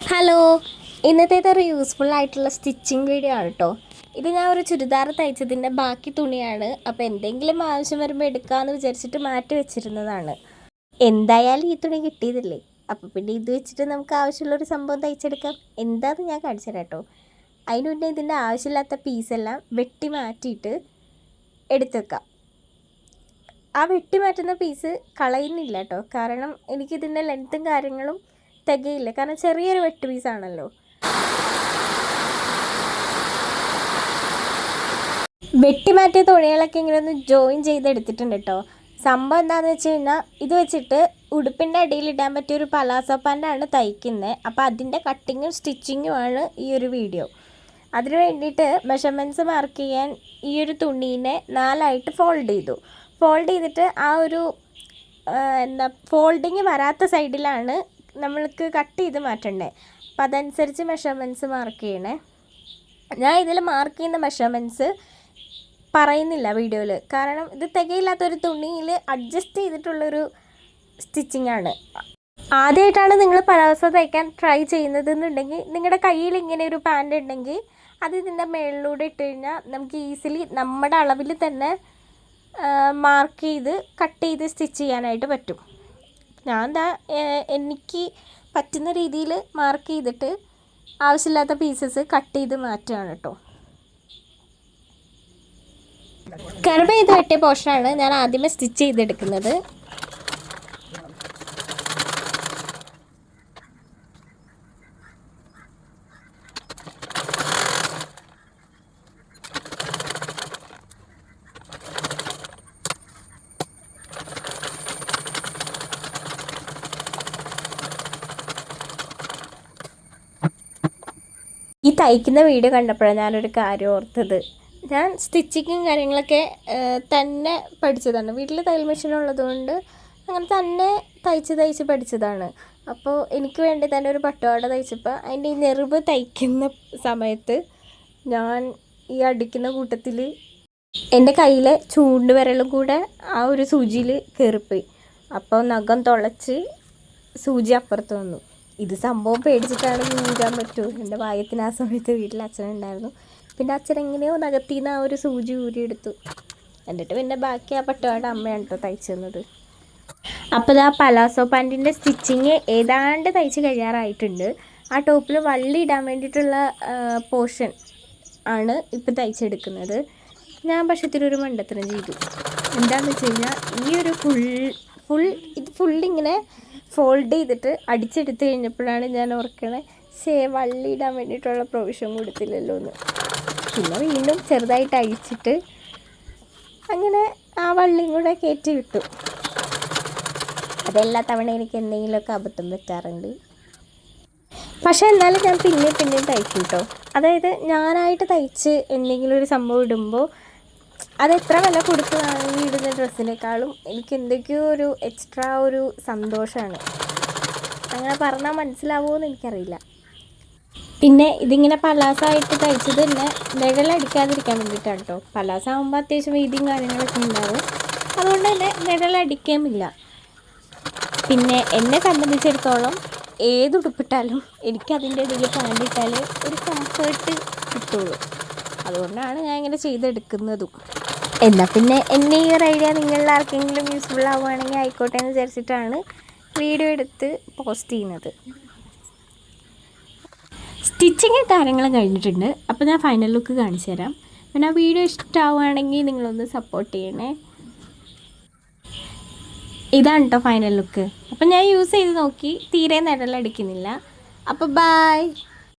Hello, ഇന്നത്തേതൊരു useful ആയിട്ടുള്ള stitching video ആണ് കേട്ടോ. ഇത് ഞാൻ ഒരു ചുരിദാർ തയ്ച്ചതിൻ്റെ ബാക്കി തുണിയാണ്. അപ്പോൾ എന്തെങ്കിലും ആവശ്യം വരുമ്പോൾ എടുക്കാമെന്ന് വിചാരിച്ചിട്ട് മാറ്റി വെച്ചിരുന്നതാണ്. എന്തായാലും ഈ തുണി കിട്ടിയതില്ലേ, അപ്പോൾ പിന്നെ ഇത് വെച്ചിട്ട് നമുക്ക് ആവശ്യമുള്ളൊരു സംഭവം തയ്ച്ചെടുക്കാം. എന്താണെന്ന് ഞാൻ കാണിച്ചു തരാം കേട്ടോ. അതിന് മുന്നേ ഇതിൻ്റെ ആവശ്യമില്ലാത്ത പീസെല്ലാം വെട്ടി മാറ്റിയിട്ട് എടുത്തേക്കാം. ആ വെട്ടി മാറ്റുന്ന പീസ് കളയുന്നില്ല കേട്ടോ, കാരണം എനിക്കിതിൻ്റെ ലെങ്ത്തും കാര്യങ്ങളും തികയില്ല, കാരണം ചെറിയൊരു വെട്ട് പീസാണല്ലോ. വെട്ടി മാറ്റിയ തുണികളൊക്കെ ഇങ്ങനെ ഒന്ന് ജോയിൻ ചെയ്തെടുത്തിട്ടുണ്ട് കേട്ടോ. സംഭവം എന്താണെന്ന് വെച്ച് കഴിഞ്ഞാൽ, ഇത് വെച്ചിട്ട് ഉടുപ്പിൻ്റെ അടിയിൽ ഇടാൻ പറ്റിയൊരു പലാസോ പാൻ്റാണ് തയ്ക്കുന്നത്. അപ്പോൾ അതിൻ്റെ കട്ടിങ്ങും സ്റ്റിച്ചിങ്ങുമാണ് ഈ ഒരു വീഡിയോ. അതിന് വേണ്ടിയിട്ട് മെഷർമെൻറ്റ്സ് മാർക്ക് ചെയ്യാൻ ഈ ഒരു തുണീനെ 4ആയിട്ട് ഫോൾഡ് ചെയ്തിട്ട് ആ ഒരു ഫോൾഡിങ് വരാത്ത സൈഡിലാണ് നമ്മൾക്ക് കട്ട് ചെയ്ത് മാറ്റണ്ടേ. അപ്പം അതനുസരിച്ച് മെഷർമെൻറ്റ്സ് മാർക്ക് ചെയ്യണേ. ഞാൻ ഇതിൽ മാർക്ക് ചെയ്യുന്ന മെഷർമെൻറ്റ്സ് പറയുന്നില്ല വീഡിയോയിൽ, കാരണം ഇത് തികയില്ലാത്തൊരു തുണിയിൽ അഡ്ജസ്റ്റ് ചെയ്തിട്ടുള്ളൊരു സ്റ്റിച്ചിങ് ആണ്. ആദ്യമായിട്ടാണ് നിങ്ങൾ പലാസോ തയ്ക്കാൻ ട്രൈ ചെയ്യുന്നതെന്നുണ്ടെങ്കിൽ, നിങ്ങളുടെ കയ്യിൽ ഇങ്ങനെ ഒരു പാൻറ് ഉണ്ടെങ്കിൽ അത് ഇതിൻ്റെ മുകളിലൂടെ ഇട്ട് കഴിഞ്ഞാൽ നമുക്ക് ഈസിലി നമ്മുടെ അളവിൽ തന്നെ മാർക്ക് ചെയ്ത് കട്ട് ചെയ്ത് സ്റ്റിച്ച് ചെയ്യാനായിട്ട് പറ്റും. ഞാൻ എനിക്ക് പറ്റുന്ന രീതിയിൽ മാർക്ക് ചെയ്തിട്ട് ആവശ്യമില്ലാത്ത പീസസ് കട്ട് ചെയ്ത് മാറ്റുകയാണ് കേട്ടോ. കർവ് ചെയ്ത് വെട്ടിയ പോർഷനാണ് ഞാൻ ആദ്യമേ സ്റ്റിച്ച് ചെയ്തെടുക്കുന്നത്. ഈ തയ്ക്കുന്ന വീഡിയോ കണ്ടപ്പോഴാണ് ഞാനൊരു കാര്യം ഓർത്തത്. ഞാൻ സ്റ്റിച്ചിങ്ങും കാര്യങ്ങളൊക്കെ തന്നെ പഠിച്ചതാണ്. വീട്ടിൽ തയ്യൽ മെഷീൻ ഉള്ളതുകൊണ്ട് അങ്ങനെ തന്നെ തയ്ച്ച് പഠിച്ചതാണ്. അപ്പോൾ എനിക്ക് വേണ്ടി തന്നെ ഒരു പട്ടുപാവാട തയ്ച്ചപ്പോൾ അതിൻ്റെ ഈ നെറിവ് തയ്ക്കുന്ന സമയത്ത് ഞാൻ ഈ അടിക്കുന്ന കൂട്ടത്തിൽ എൻ്റെ കയ്യിലെ ചൂണ്ട് വിരലും കൂടെ ആ ഒരു സൂചിയിൽ കയറിപ്പോയി. അപ്പോൾ നഖം തുളച്ച് സൂചി അപ്പുറത്ത് വന്നു. ഇത് സംഭവം പേടിച്ചിട്ടാണ് ഊരാൻ പറ്റുമോ. എൻ്റെ ഭാഗ്യത്തിന് ആ സമയത്ത് വീട്ടിൽ അച്ഛനുണ്ടായിരുന്നു. പിന്നെ അച്ഛൻ എങ്ങനെയോ നഖത്തിന്ന് ആ ഒരു സൂചി ഊരിയെടുത്തു. എന്നിട്ട് പിന്നെ ബാക്കി ആ പട്ടുപാവാട അമ്മയാണ് കേട്ടോ തയ്ച്ചു തന്നത്. അപ്പോൾ ഇത് ആ പലാസോ പാൻറ്റിൻ്റെ സ്റ്റിച്ചിങ് ഏതാണ്ട് തയ്ച്ച് കഴിയാറായിട്ടുണ്ട്. ആ ടോപ്പിൽ വള്ളി ഇടാൻ വേണ്ടിയിട്ടുള്ള പോർഷൻ ആണ് ഇപ്പം തയ്ച്ചെടുക്കുന്നത്. ഞാൻ പക്ഷേ ഇത്തിരി ഒരു മണ്ടത്തരം ചെയ്തു. എന്താണെന്ന് വെച്ച് കഴിഞ്ഞാൽ, ഈ ഒരു ഫുള്ളിങ്ങനെ ഫോൾഡ് ചെയ്തിട്ട് അടിച്ചെടുത്ത് കഴിഞ്ഞപ്പോഴാണ് ഞാൻ ഓർക്കണേ, വള്ളി ഇടാൻ വേണ്ടിയിട്ടുള്ള പ്രൊവിഷൻ കൊടുത്തില്ലല്ലോ എന്ന്. പിന്നെ വീണ്ടും ചെറുതായിട്ട് അഴിച്ചിട്ട് അങ്ങനെ ആ വള്ളിയും കൂടെ കയറ്റി വിട്ടു. അതെല്ലാ തവണ എനിക്ക് എന്തെങ്കിലുമൊക്കെ അബദ്ധം പറ്റാറുണ്ട്. പക്ഷേ എന്നാലും ഞാൻ പിന്നെയും തയ്ക്കും കേട്ടോ. അതായത് ഞാനായിട്ട് തയ്ച്ച് എന്തെങ്കിലും ഒരു സംഭവം ഇടുമ്പോൾ അത് എത്ര വില കൊടുത്ത് വാങ്ങി ഇടുന്ന ഡ്രസ്സിനേക്കാളും എനിക്ക് എന്തൊക്കെയോ ഒരു എക്സ്ട്രാ ഒരു സന്തോഷമാണ്. അങ്ങനെ പറഞ്ഞാൽ മനസ്സിലാവുമോ എന്ന് എനിക്കറിയില്ല. പിന്നെ ഇതിങ്ങനെ പലാസ ആയിട്ട് തയ്ച്ചത് തന്നെ നിഴലടിക്കാതിരിക്കാൻ വേണ്ടിയിട്ടാണ് കേട്ടോ. പലാസ ആകുമ്പോൾ അത്യാവശ്യം വീതിയും കാര്യങ്ങളൊക്കെ ഉണ്ടാവും, അതുകൊണ്ട് തന്നെ നിഴലടിക്കുമില്ല. പിന്നെ എന്നെ സംബന്ധിച്ചിടത്തോളം ഏതുടുപ്പിട്ടാലും എനിക്കതിൻ്റെ ഇടയിൽ പാൻറ്റിട്ടാൽ ഒരു കംഫേർട്ട് കിട്ടുള്ളൂ. അതുകൊണ്ടാണ് ഞാൻ ഇങ്ങനെ ചെയ്തെടുക്കുന്നതും. എന്നാൽ പിന്നെ എന്നെ ഈ ഒരു ഐഡിയ നിങ്ങളിൽ ആർക്കെങ്കിലും യൂസ്ഫുൾ ആവുകയാണെങ്കിൽ ആയിക്കോട്ടെ എന്ന് വിചാരിച്ചിട്ടാണ് വീഡിയോ എടുത്ത് പോസ്റ്റ് ചെയ്യുന്നത്. സ്റ്റിച്ചിങ് കാര്യങ്ങളും കഴിഞ്ഞിട്ടുണ്ട്. അപ്പോൾ ഞാൻ ഫൈനൽ ലുക്ക് കാണിച്ചു തരാം. പിന്നെ ആ വീഡിയോ ഇഷ്ടമാവുകയാണെങ്കിൽ നിങ്ങളൊന്ന് സപ്പോർട്ട് ചെയ്യണേ. ഇതാണ് കേട്ടോ ഫൈനൽ ലുക്ക്. അപ്പം ഞാൻ യൂസ് ചെയ്ത് നോക്കി, തീരെ നിഴലടിക്കുന്നില്ല. അപ്പോൾ ബൈ.